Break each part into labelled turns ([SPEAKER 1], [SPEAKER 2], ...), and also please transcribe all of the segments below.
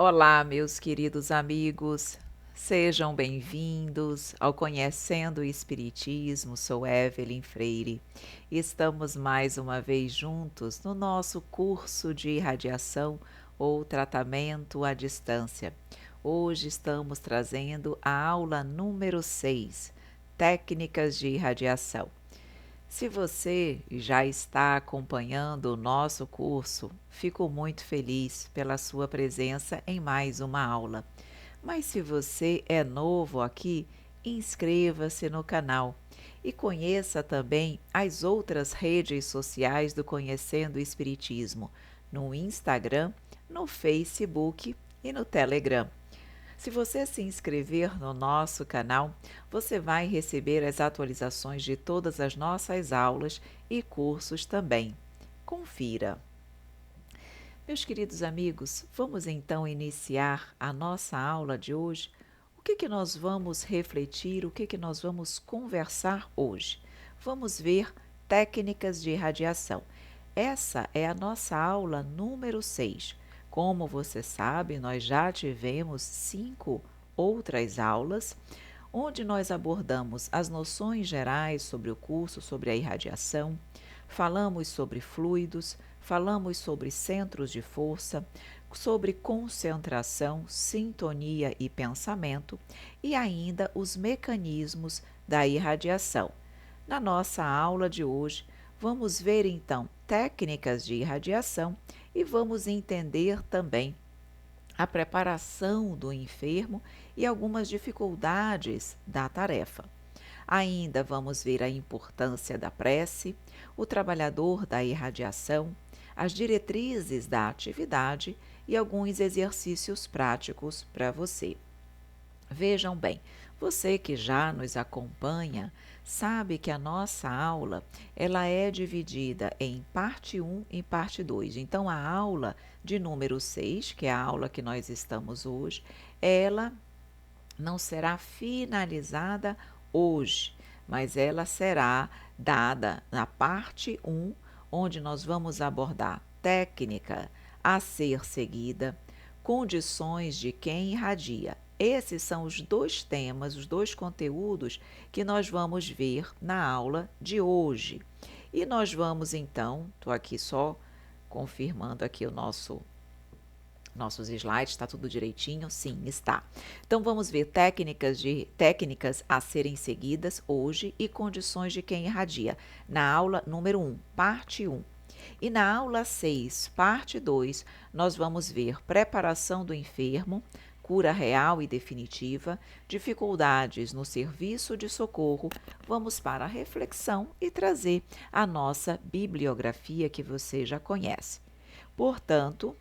[SPEAKER 1] Olá, meus queridos amigos, sejam bem-vindos ao Conhecendo o Espiritismo. Sou Evelyn Freire e estamos mais uma vez juntos no nosso curso de irradiação ou tratamento à distância. Hoje estamos trazendo a aula número 6, Técnicas de Irradiação. Se você já está acompanhando o nosso curso, fico muito feliz pela sua presença em mais uma aula. Mas se você é novo aqui, inscreva-se no canal e conheça também as outras redes sociais do Conhecendo o Espiritismo, no Instagram, no Facebook e no Telegram. Se você se inscrever no nosso canal, você vai receber as atualizações de todas as nossas aulas e cursos também. Confira! Meus queridos amigos, vamos então iniciar a nossa aula de hoje. O que nós vamos refletir, o que nós vamos conversar hoje? Vamos ver técnicas de irradiação. Essa é a nossa aula número 6. Como você sabe, nós já tivemos 5 outras aulas, onde nós abordamos as noções gerais sobre o curso, sobre a irradiação, falamos sobre fluidos, falamos sobre centros de força, sobre concentração, sintonia e pensamento e ainda os mecanismos da irradiação. Na nossa aula de hoje, vamos ver então técnicas de irradiação e vamos entender também a preparação do enfermo e algumas dificuldades da tarefa. Ainda vamos ver a importância da prece, o trabalhador da irradiação, as diretrizes da atividade e alguns exercícios práticos para você. Vejam bem, você que já nos acompanha sabe que a nossa aula ela é dividida em parte 1 e parte 2. Então, a aula de número 6, que é a aula que nós estamos hoje, ela não será finalizada hoje, mas ela será dada na parte 1, onde nós vamos abordar técnica a ser seguida, condições de quem irradia. Esses são os dois temas, os dois conteúdos que nós vamos ver na aula de hoje. E nós vamos então, estou aqui só confirmando aqui nossos slides, está tudo direitinho? Sim, está. Então, vamos ver técnicas a serem seguidas hoje e condições de quem irradia, na aula número 1, parte 1. E na aula 6, parte 2, nós vamos ver preparação do enfermo, cura real e definitiva, dificuldades no serviço de socorro. Vamos para a reflexão e trazer a nossa bibliografia que você já conhece. Portanto,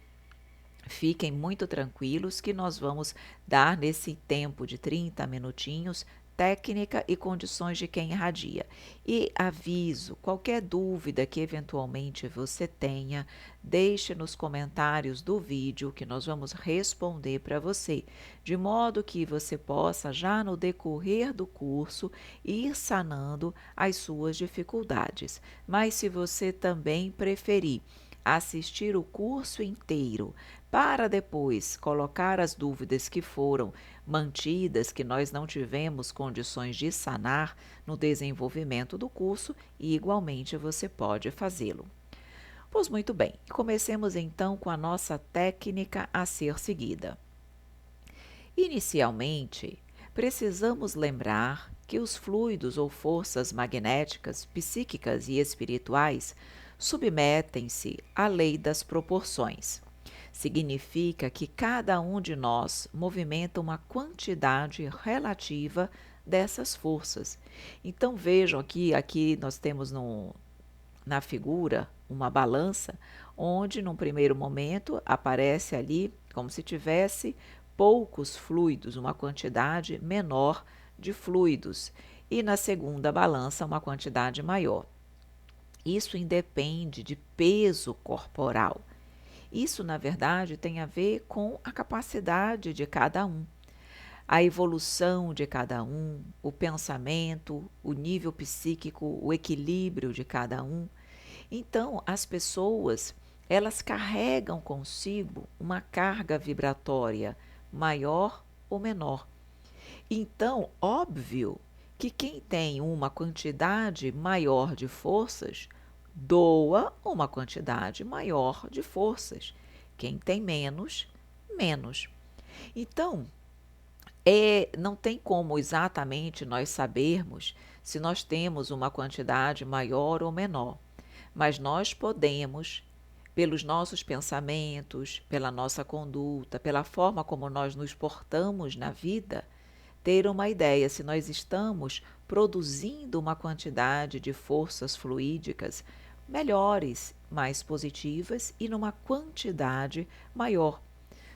[SPEAKER 1] fiquem muito tranquilos que nós vamos dar nesse tempo de 30 minutinhos técnica e condições de quem irradia. E aviso, qualquer dúvida que eventualmente você tenha, deixe nos comentários do vídeo que nós vamos responder para você, de modo que você possa já no decorrer do curso ir sanando as suas dificuldades. Mas se você também preferir assistir o curso inteiro para depois colocar as dúvidas que foram mantidas, que nós não tivemos condições de sanar no desenvolvimento do curso, e igualmente você pode fazê-lo. Pois muito bem, comecemos então com a nossa técnica a ser seguida. Inicialmente, precisamos lembrar que os fluidos ou forças magnéticas, psíquicas e espirituais submetem-se à lei das proporções. Significa que cada um de nós movimenta uma quantidade relativa dessas forças. Então vejam aqui nós temos na figura uma balança, onde num primeiro momento aparece ali como se tivesse poucos fluidos, uma quantidade menor de fluidos, e na segunda balança uma quantidade maior. Isso independe de peso corporal. Isso, na verdade, tem a ver com a capacidade de cada um, a evolução de cada um, o pensamento, o nível psíquico, o equilíbrio de cada um. Então, as pessoas, elas carregam consigo uma carga vibratória maior ou menor. Então, óbvio que quem tem uma quantidade maior de forças doa uma quantidade maior de forças. Quem tem menos, menos. Então, não tem como exatamente nós sabermos se nós temos uma quantidade maior ou menor, mas nós podemos, pelos nossos pensamentos, pela nossa conduta, pela forma como nós nos portamos na vida, ter uma ideia se nós estamos produzindo uma quantidade de forças fluídicas melhores, mais positivas e numa quantidade maior,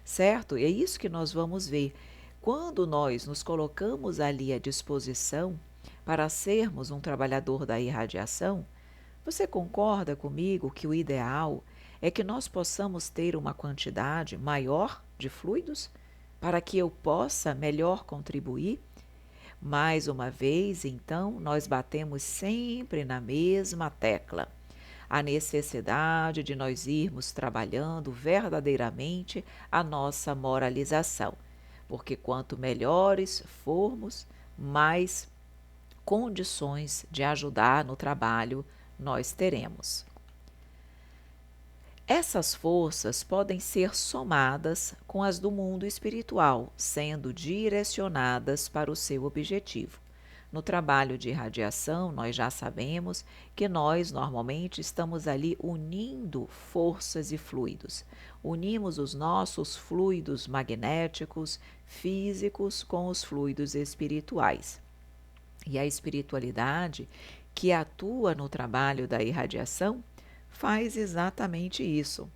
[SPEAKER 1] certo? E é isso que nós vamos ver. Quando nós nos colocamos ali à disposição para sermos um trabalhador da irradiação, você concorda comigo que o ideal é que nós possamos ter uma quantidade maior de fluidos para que eu possa melhor contribuir? Mais uma vez, então, nós batemos sempre na mesma tecla. A necessidade de nós irmos trabalhando verdadeiramente a nossa moralização, porque quanto melhores formos, mais condições de ajudar no trabalho nós teremos. Essas forças podem ser somadas com as do mundo espiritual, sendo direcionadas para o seu objetivo. No trabalho de irradiação, nós já sabemos que nós normalmente estamos ali unindo forças e fluidos. Unimos os nossos fluidos magnéticos, físicos, com os fluidos espirituais. E a espiritualidade que atua no trabalho da irradiação faz exatamente isso.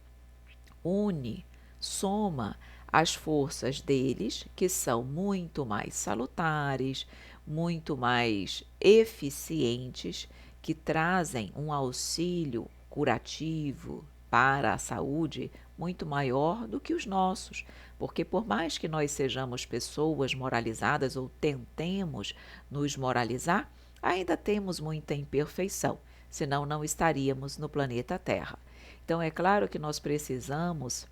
[SPEAKER 1] Une, soma as forças deles, que são muito mais salutares, muito mais eficientes, que trazem um auxílio curativo para a saúde muito maior do que os nossos, porque por mais que nós sejamos pessoas moralizadas ou tentemos nos moralizar, ainda temos muita imperfeição, senão não estaríamos no planeta Terra. Então é claro que nós precisamos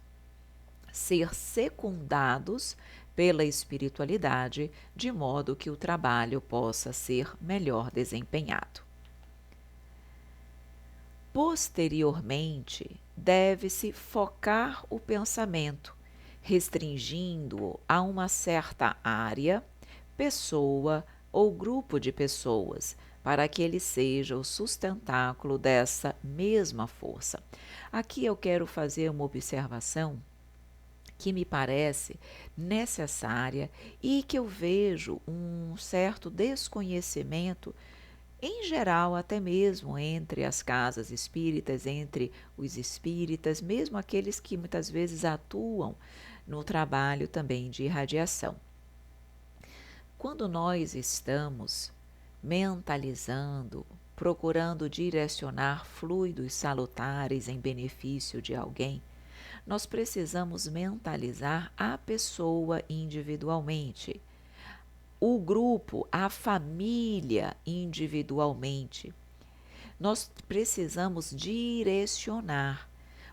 [SPEAKER 1] ser secundados pela espiritualidade, de modo que o trabalho possa ser melhor desempenhado. Posteriormente, deve-se focar o pensamento, restringindo-o a uma certa área, pessoa ou grupo de pessoas, para que ele seja o sustentáculo dessa mesma força. Aqui eu quero fazer uma observação que me parece necessária e que eu vejo um certo desconhecimento, em geral, até mesmo entre as casas espíritas, entre os espíritas, mesmo aqueles que muitas vezes atuam no trabalho também de irradiação. Quando nós estamos mentalizando, procurando direcionar fluidos salutares em benefício de alguém, nós precisamos mentalizar a pessoa individualmente, o grupo, a família individualmente. Nós precisamos direcionar,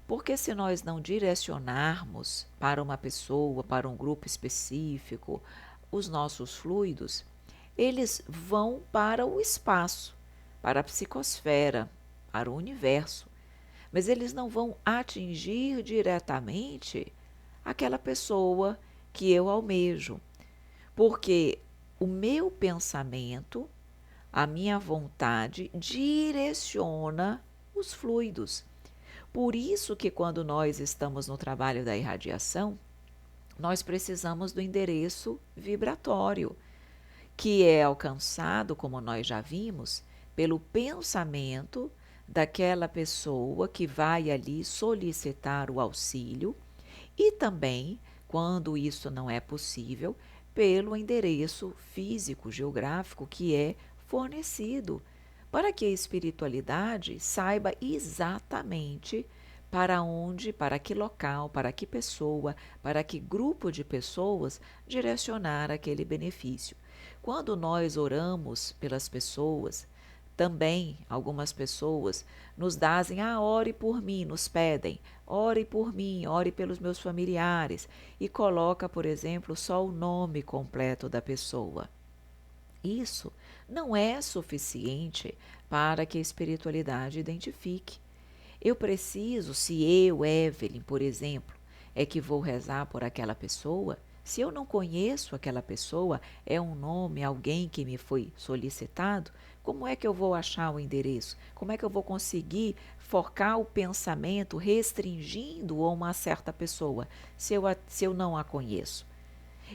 [SPEAKER 1] porque se nós não direcionarmos para uma pessoa, para um grupo específico, os nossos fluidos, eles vão para o espaço, para a psicosfera, para o universo, mas eles não vão atingir diretamente aquela pessoa que eu almejo, porque o meu pensamento, a minha vontade direciona os fluidos. Por isso que quando nós estamos no trabalho da irradiação, nós precisamos do endereço vibratório, que é alcançado, como nós já vimos, pelo pensamento daquela pessoa que vai ali solicitar o auxílio e também, quando isso não é possível, pelo endereço físico, geográfico que é fornecido, para que a espiritualidade saiba exatamente para onde, para que local, para que pessoa, para que grupo de pessoas direcionar aquele benefício. Quando nós oramos pelas pessoas, Também algumas pessoas nos dizem, ore por mim, nos pedem, ore por mim, ore pelos meus familiares, e coloca, por exemplo, só o nome completo da pessoa. Isso não é suficiente para que a espiritualidade identifique. Eu preciso, se eu, Evelyn, por exemplo, é que vou rezar por aquela pessoa, se eu não conheço aquela pessoa, é um nome, alguém que me foi solicitado, como é que eu vou achar o endereço? Como é que eu vou conseguir focar o pensamento restringindo a uma certa pessoa, se eu não a conheço?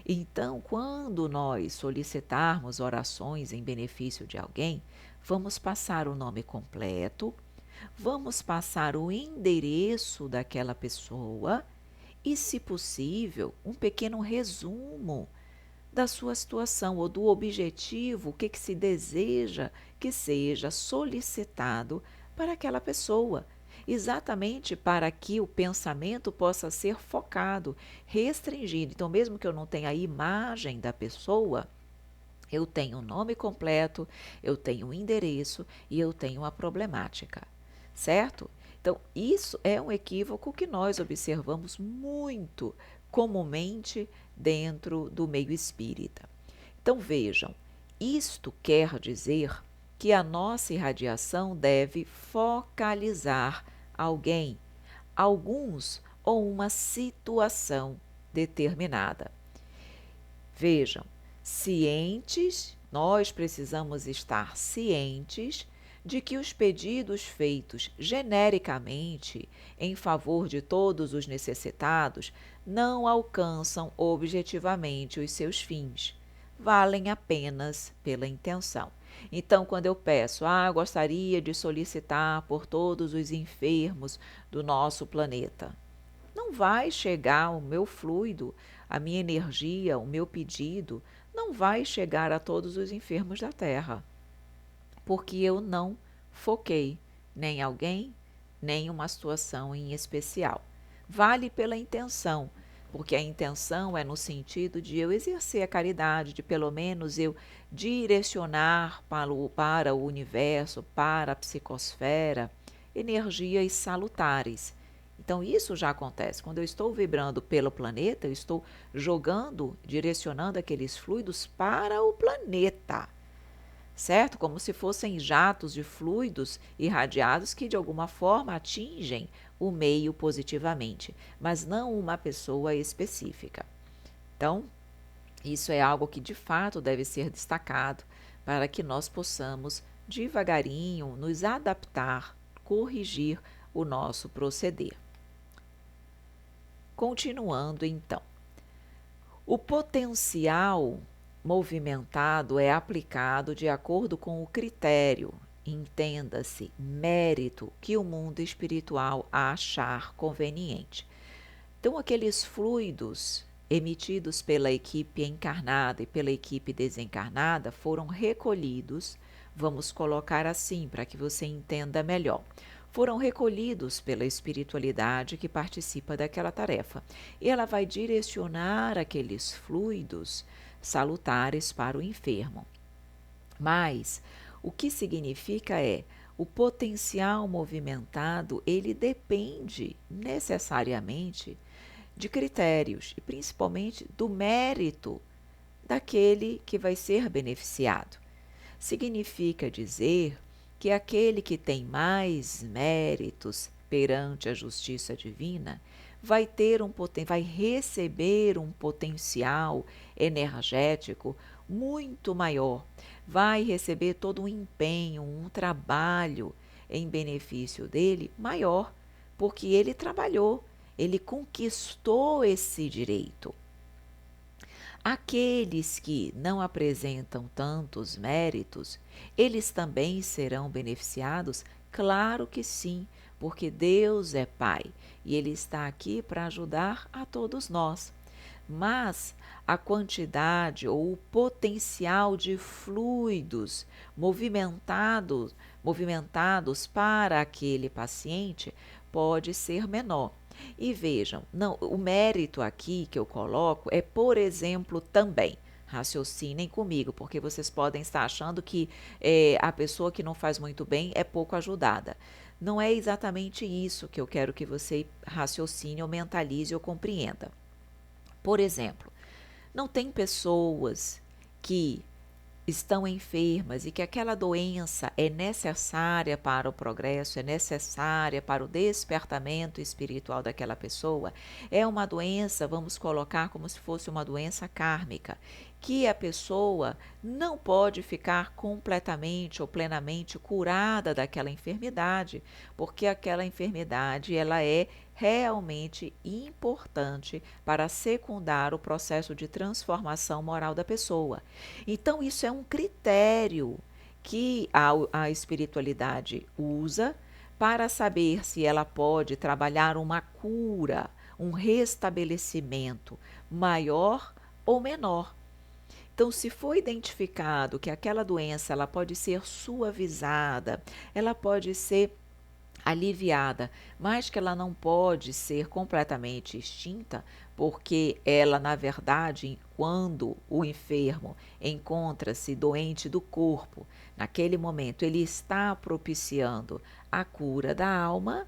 [SPEAKER 1] Então, quando nós solicitarmos orações em benefício de alguém, vamos passar o nome completo, vamos passar o endereço daquela pessoa e, se possível, um pequeno resumo da sua situação ou do objetivo, o que se deseja que seja solicitado para aquela pessoa, exatamente para que o pensamento possa ser focado, restringido. Então, mesmo que eu não tenha a imagem da pessoa, eu tenho o nome completo, eu tenho o endereço e eu tenho a problemática, certo? Então, isso é um equívoco que nós observamos muito comumente dentro do meio espírita. Então, vejam, isto quer dizer que a nossa irradiação deve focalizar alguém, alguns ou uma situação determinada. Vejam, nós precisamos estar cientes de que os pedidos feitos genericamente em favor de todos os necessitados não alcançam objetivamente os seus fins, valem apenas pela intenção. Então, quando eu peço, gostaria de solicitar por todos os enfermos do nosso planeta, não vai chegar o meu fluido, a minha energia, o meu pedido, não vai chegar a todos os enfermos da Terra, porque eu não foquei nem alguém, nem uma situação em especial. Vale pela intenção, porque a intenção é no sentido de eu exercer a caridade, de pelo menos eu direcionar para o universo, para a psicosfera, energias salutares. Então, isso já acontece. Quando eu estou vibrando pelo planeta, eu estou jogando, direcionando aqueles fluidos para o planeta, certo? Como se fossem jatos de fluidos irradiados que de alguma forma atingem o meio positivamente, mas não uma pessoa específica. Então, isso é algo que de fato deve ser destacado para que nós possamos devagarinho nos adaptar, corrigir o nosso proceder. Continuando então, o potencial movimentado é aplicado de acordo com o critério, entenda-se, mérito, que o mundo espiritual achar conveniente. Então, aqueles fluidos emitidos pela equipe encarnada e pela equipe desencarnada foram recolhidos, vamos colocar assim para que você entenda melhor. Foram recolhidos pela espiritualidade que participa daquela tarefa. E ela vai direcionar aqueles fluidos salutares para o enfermo. Mas o que significa o potencial movimentado, ele depende necessariamente de critérios e principalmente do mérito daquele que vai ser beneficiado. Significa dizer que aquele que tem mais méritos perante a justiça divina vai receber um potencial energético muito maior, vai receber todo um empenho, um trabalho em benefício dele maior, porque ele trabalhou, ele conquistou esse direito. Aqueles que não apresentam tantos méritos, eles também serão beneficiados? Claro que sim, porque Deus é Pai e Ele está aqui para ajudar a todos nós. Mas a quantidade ou o potencial de fluidos movimentados para aquele paciente pode ser menor. E vejam, não, o mérito aqui que eu coloco é, por exemplo, também, raciocinem comigo, porque vocês podem estar achando que a pessoa que não faz muito bem é pouco ajudada. Não é exatamente isso que eu quero que você raciocine ou mentalize ou compreenda. Por exemplo, não tem pessoas que estão enfermas e que aquela doença é necessária para o progresso, é necessária para o despertamento espiritual daquela pessoa, é uma doença, vamos colocar como se fosse uma doença kármica, que a pessoa não pode ficar completamente ou plenamente curada daquela enfermidade, porque aquela enfermidade ela é realmente importante para secundar o processo de transformação moral da pessoa. Então, isso é um critério que a espiritualidade usa para saber se ela pode trabalhar uma cura, um restabelecimento maior ou menor. Então, se foi identificado que aquela doença ela pode ser suavizada, ela pode ser aliviada, mas que ela não pode ser completamente extinta, porque ela, na verdade, quando o enfermo encontra-se doente do corpo, naquele momento ele está propiciando a cura da alma,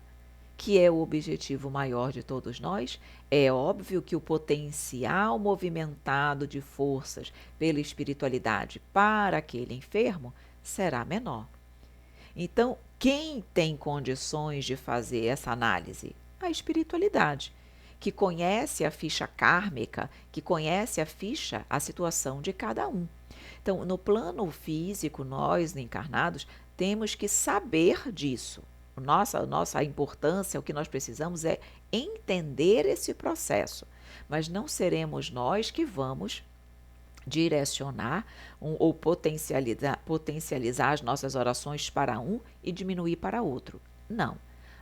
[SPEAKER 1] que é o objetivo maior de todos nós. É óbvio que o potencial movimentado de forças pela espiritualidade para aquele enfermo será menor. Então, quem tem condições de fazer essa análise? A espiritualidade, que conhece a ficha kármica, que conhece a situação de cada um. Então, no plano físico, nós encarnados temos que saber disso. A importância, o que nós precisamos é entender esse processo, mas não seremos nós que vamos direcionar ou potencializar as nossas orações para um e diminuir para outro. Não.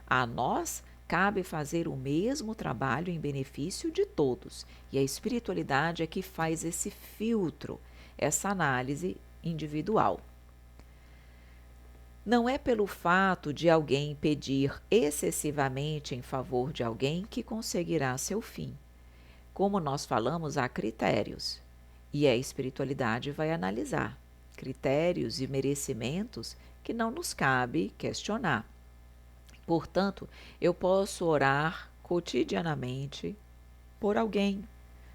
[SPEAKER 1] A nós cabe fazer o mesmo trabalho em benefício de todos. E a espiritualidade é que faz esse filtro, essa análise individual. Não é pelo fato de alguém pedir excessivamente em favor de alguém que conseguirá seu fim. Como nós falamos, há critérios. E a espiritualidade vai analisar critérios e merecimentos que não nos cabe questionar. Portanto, eu posso orar cotidianamente por alguém,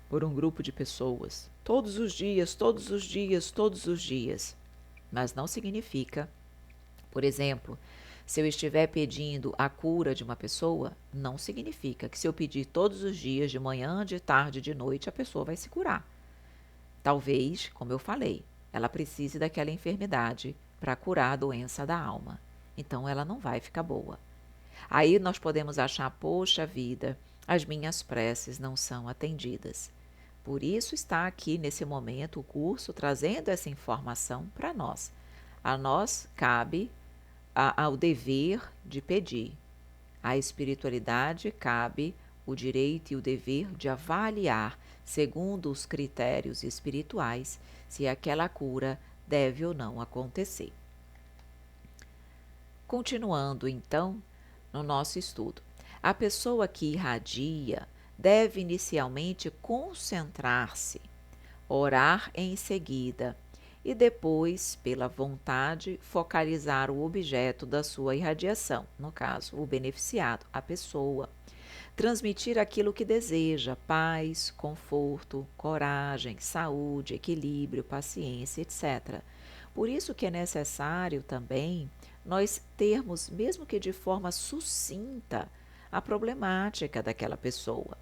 [SPEAKER 1] por um grupo de pessoas, todos os dias, todos os dias, todos os dias. Mas não significa, por exemplo, se eu estiver pedindo a cura de uma pessoa, não significa que se eu pedir todos os dias, de manhã, de tarde, de noite, a pessoa vai se curar. Talvez, como eu falei, ela precise daquela enfermidade para curar a doença da alma. Então, ela não vai ficar boa. Aí nós podemos achar, poxa vida, as minhas preces não são atendidas. Por isso está aqui, nesse momento, o curso trazendo essa informação para nós. A nós cabe ao dever de pedir. À espiritualidade cabe o direito e o dever de avaliar, segundo os critérios espirituais, se aquela cura deve ou não acontecer. Continuando, então, no nosso estudo. A pessoa que irradia deve inicialmente concentrar-se, orar em seguida e depois, pela vontade, focalizar o objeto da sua irradiação, no caso, o beneficiado, a pessoa. Transmitir aquilo que deseja: paz, conforto, coragem, saúde, equilíbrio, paciência, etc. Por isso que é necessário também nós termos, mesmo que de forma sucinta, a problemática daquela pessoa.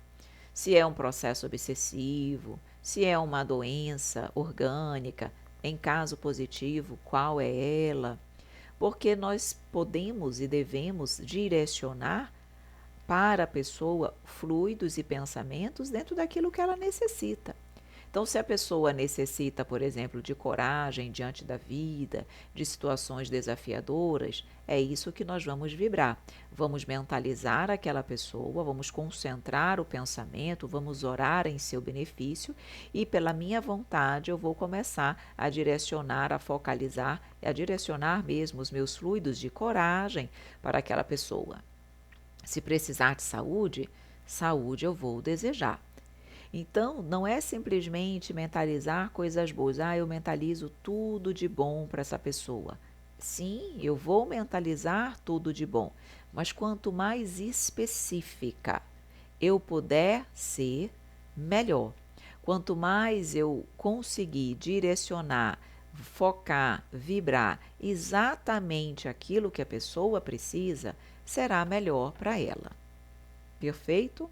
[SPEAKER 1] Se é um processo obsessivo, se é uma doença orgânica, em caso positivo, qual é ela? Porque nós podemos e devemos direcionar para a pessoa fluidos e pensamentos dentro daquilo que ela necessita. Então, se a pessoa necessita, por exemplo, de coragem diante da vida, de situações desafiadoras, é isso que nós vamos vibrar. Vamos mentalizar aquela pessoa, vamos concentrar o pensamento, vamos orar em seu benefício e, pela minha vontade, eu vou começar a direcionar, a focalizar, a direcionar mesmo os meus fluidos de coragem para aquela pessoa. Se precisar de saúde, saúde eu vou desejar. Então, não é simplesmente mentalizar coisas boas. Ah, eu mentalizo tudo de bom para essa pessoa. Sim, eu vou mentalizar tudo de bom, mas quanto mais específica eu puder ser, melhor. Quanto mais eu conseguir direcionar, focar, vibrar exatamente aquilo que a pessoa precisa, será melhor para ela. Perfeito?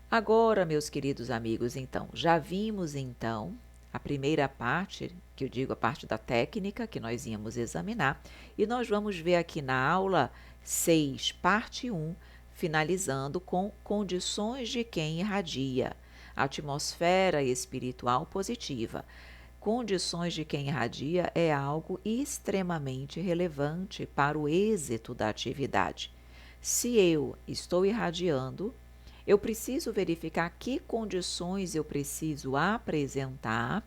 [SPEAKER 1] Agora, meus queridos amigos, então, já vimos então a primeira parte, que eu digo a parte da técnica que nós íamos examinar, e nós vamos ver aqui na aula 6, parte 1, finalizando com condições de quem irradia, atmosfera espiritual positiva. Condições de quem irradia é algo extremamente relevante para o êxito da atividade. Se eu estou irradiando, eu preciso verificar que condições eu preciso apresentar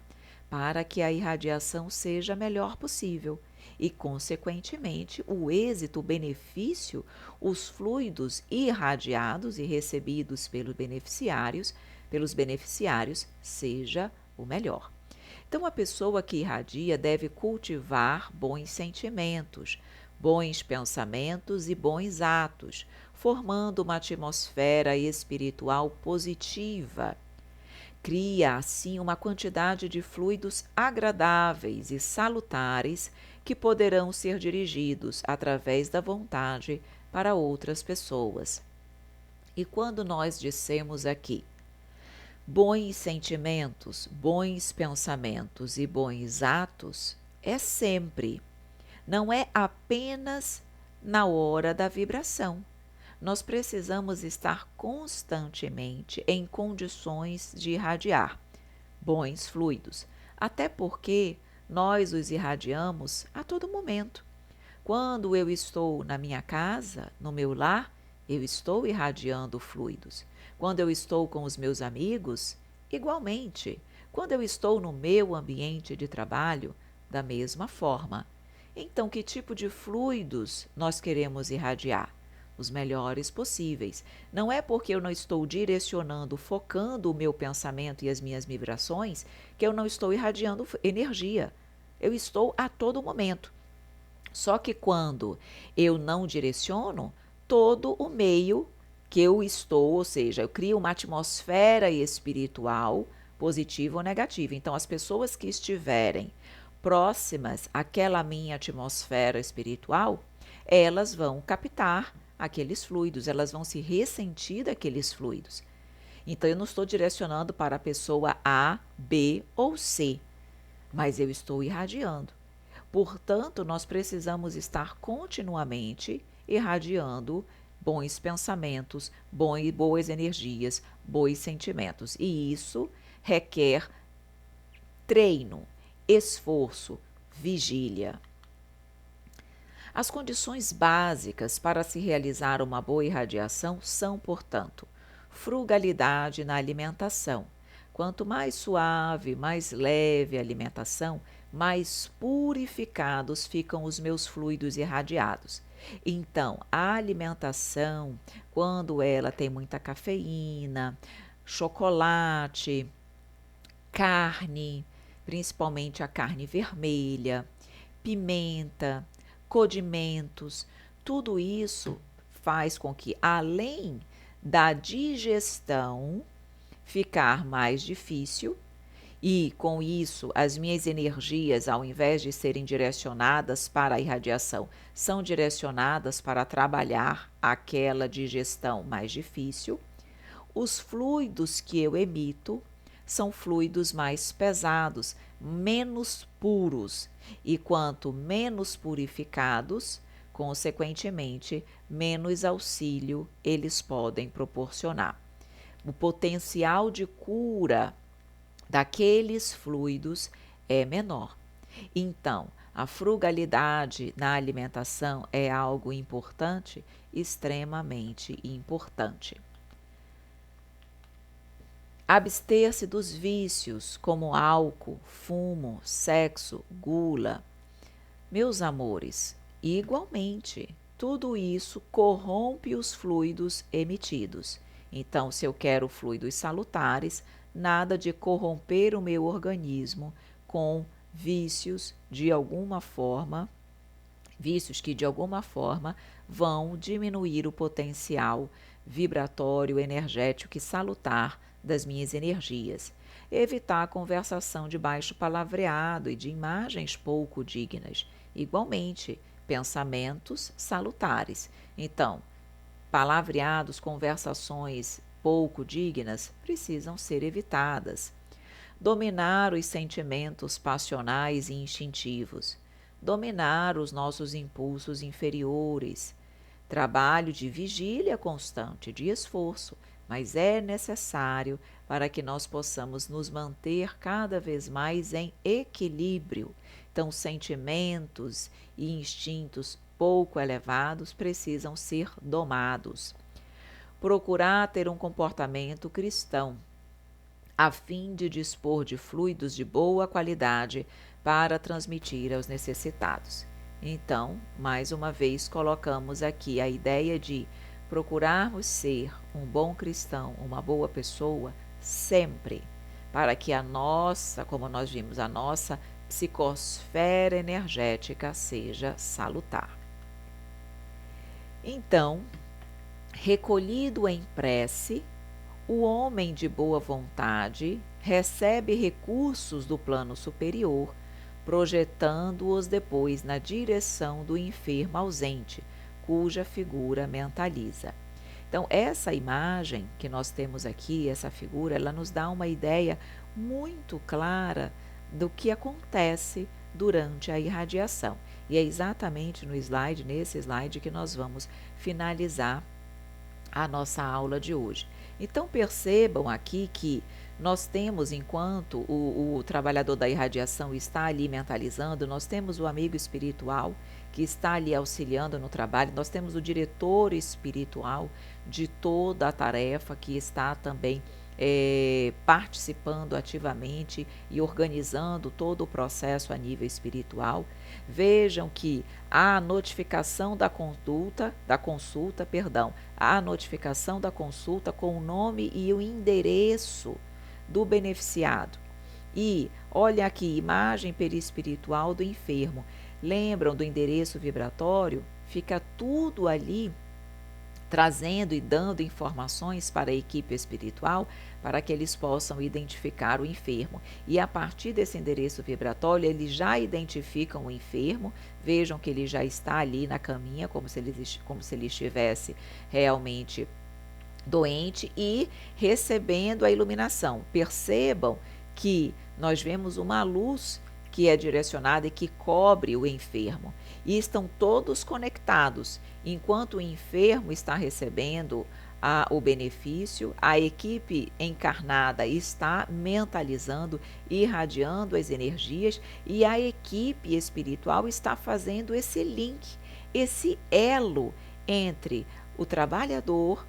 [SPEAKER 1] para que a irradiação seja a melhor possível e, consequentemente, o êxito, o benefício, os fluidos irradiados e recebidos pelos beneficiários, seja o melhor. Então, a pessoa que irradia deve cultivar bons sentimentos, bons pensamentos e bons atos, formando uma atmosfera espiritual positiva. Cria, assim, uma quantidade de fluidos agradáveis e salutares que poderão ser dirigidos através da vontade para outras pessoas. E quando nós dissemos aqui bons sentimentos, bons pensamentos e bons atos, é sempre, não é apenas na hora da vibração. Nós precisamos estar constantemente em condições de irradiar bons fluidos, até porque nós os irradiamos a todo momento. Quando eu estou na minha casa, no meu lar, eu estou irradiando fluidos. Quando eu estou com os meus amigos, igualmente. Quando eu estou no meu ambiente de trabalho, da mesma forma. Então, que tipo de fluidos nós queremos irradiar? Os melhores possíveis. Não é porque eu não estou direcionando, focando o meu pensamento e as minhas vibrações, que eu não estou irradiando energia. Eu estou a todo momento. Só que quando eu não direciono, todo o meio que eu estou, ou seja, eu crio uma atmosfera espiritual positiva ou negativa. Então, as pessoas que estiverem próximas àquela minha atmosfera espiritual, elas vão captar aqueles fluidos, elas vão se ressentir daqueles fluidos. Então, eu não estou direcionando para a pessoa A, B ou C, mas eu estou irradiando. Portanto, nós precisamos estar continuamente irradiando bons pensamentos, boas energias, bons sentimentos. E isso requer treino, esforço, vigília. As condições básicas para se realizar uma boa irradiação são, portanto, frugalidade na alimentação. Quanto mais suave, mais leve a alimentação, mais purificados ficam os meus fluidos irradiados. Então, a alimentação, quando ela tem muita cafeína, chocolate, carne, principalmente a carne vermelha, pimenta, condimentos, tudo isso faz com que, além da digestão ficar mais difícil, e com isso as minhas energias, ao invés de serem direcionadas para a irradiação, são direcionadas para trabalhar aquela digestão mais difícil, os fluidos que eu emito são fluidos mais pesados, menos puros, e quanto menos purificados, consequentemente, menos auxílio eles podem proporcionar. O potencial de cura daqueles fluidos é menor. Então, a frugalidade na alimentação é algo importante, extremamente importante. Abster-se dos vícios como álcool, fumo, sexo, gula. Meus amores, igualmente, tudo isso corrompe os fluidos emitidos. Então, se eu quero fluidos salutares, nada de corromper o meu organismo com vícios de alguma forma, vícios que de alguma forma vão diminuir o potencial vibratório, energético e salutar das minhas energias. Evitar a conversação de baixo palavreado e de imagens pouco dignas. Igualmente, pensamentos salutares. Então, palavreados, conversações pouco dignas precisam ser evitadas. Dominar os sentimentos passionais e instintivos. Dominar os nossos impulsos inferiores. Trabalho de vigília constante, de esforço, mas é necessário para que nós possamos nos manter cada vez mais em equilíbrio. Então, sentimentos e instintos pouco elevados precisam ser domados. Procurar ter um comportamento cristão, a fim de dispor de fluidos de boa qualidade para transmitir aos necessitados. Então, mais uma vez, colocamos aqui a ideia de procurarmos ser um bom cristão, uma boa pessoa, sempre, para que a nossa, como nós vimos, a nossa psicosfera energética seja salutar. Então, recolhido em prece, o homem de boa vontade recebe recursos do plano superior, projetando-os depois na direção do enfermo ausente, cuja figura mentaliza. Então, essa imagem que nós temos aqui, essa figura, ela nos dá uma ideia muito clara do que acontece durante a irradiação. E é exatamente nesse slide, que nós vamos finalizar a nossa aula de hoje. Então, percebam aqui que nós temos, enquanto o trabalhador da irradiação está ali mentalizando, nós temos o amigo espiritual que está ali auxiliando no trabalho, nós temos o diretor espiritual de toda a tarefa que está também participando ativamente e organizando todo o processo a nível espiritual. Vejam que a notificação da consulta, a notificação da consulta com o nome e o endereço do beneficiado. E olha aqui, imagem perispiritual do enfermo. Lembram do endereço vibratório? Fica tudo ali trazendo e dando informações para a equipe espiritual para que eles possam identificar o enfermo. E a partir desse endereço vibratório, eles já identificam o enfermo, vejam que ele já está ali na caminha, como se ele estivesse realmente doente e recebendo a iluminação. Percebam que nós vemos uma luz que é direcionada e que cobre o enfermo. E estão todos conectados. Enquanto o enfermo está recebendo o benefício, a equipe encarnada está mentalizando, irradiando as energias e a equipe espiritual está fazendo esse link, esse elo entre o trabalhador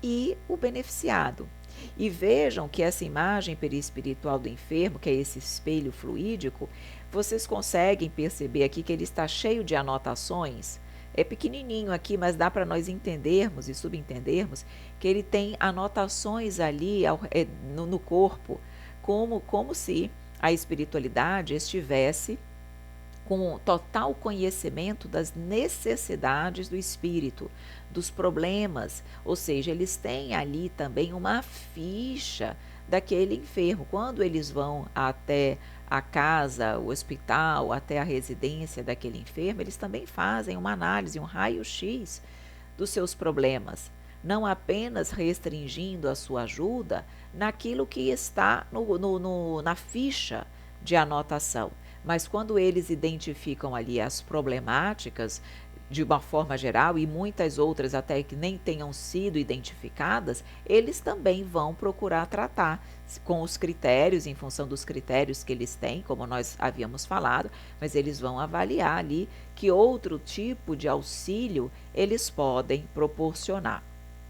[SPEAKER 1] e o beneficiado. E vejam que essa imagem perispiritual do enfermo, que é esse espelho fluídico, vocês conseguem perceber aqui que ele está cheio de anotações. É pequenininho aqui, mas dá para nós entendermos e subentendermos que ele tem anotações ali no corpo, como se a espiritualidade estivesse com total conhecimento das necessidades do espírito, dos problemas, ou seja, eles têm ali também uma ficha daquele enfermo. Quando eles vão até a casa, o hospital, até a residência daquele enfermo, eles também fazem uma análise, um raio-x dos seus problemas, não apenas restringindo a sua ajuda naquilo que está na ficha de anotação, mas quando eles identificam ali as problemáticas de uma forma geral e muitas outras até que nem tenham sido identificadas, eles também vão procurar tratar com os critérios, em função dos critérios que eles têm, como nós havíamos falado, mas eles vão avaliar ali que outro tipo de auxílio eles podem proporcionar.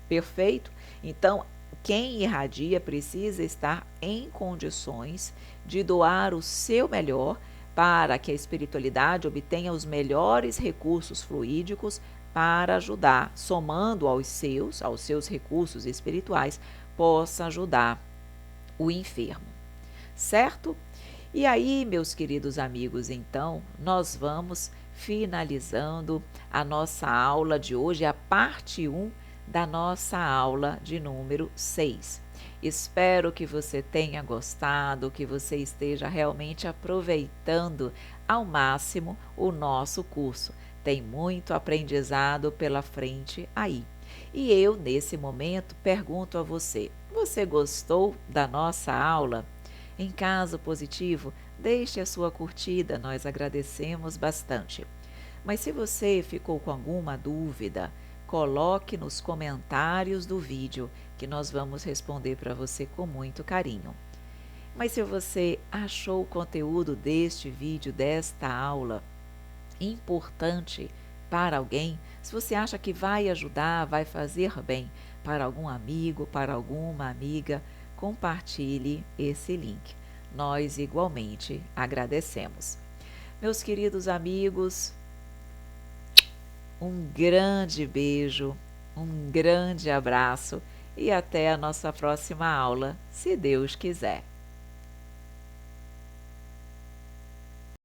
[SPEAKER 1] Perfeito? Então, quem irradia precisa estar em condições de doar o seu melhor para que a espiritualidade obtenha os melhores recursos fluídicos para ajudar, somando aos seus recursos espirituais, possa ajudar o enfermo, certo? E aí, meus queridos amigos, então, nós vamos finalizando a nossa aula de hoje, a parte 1 da nossa aula de número 6. Espero que você tenha gostado, que você esteja realmente aproveitando ao máximo o nosso curso. Tem muito aprendizado pela frente aí. E eu, nesse momento, pergunto a você: você gostou da nossa aula? Em caso positivo, deixe a sua curtida, nós agradecemos bastante. Mas se você ficou com alguma dúvida, coloque nos comentários do vídeo que nós vamos responder para você com muito carinho. Mas se você achou o conteúdo deste vídeo, desta aula, importante para alguém, se você acha que vai ajudar, vai fazer bem para algum amigo, para alguma amiga, compartilhe esse link. Nós igualmente agradecemos. Meus queridos amigos, um grande beijo, um grande abraço e até a nossa próxima aula, se Deus quiser.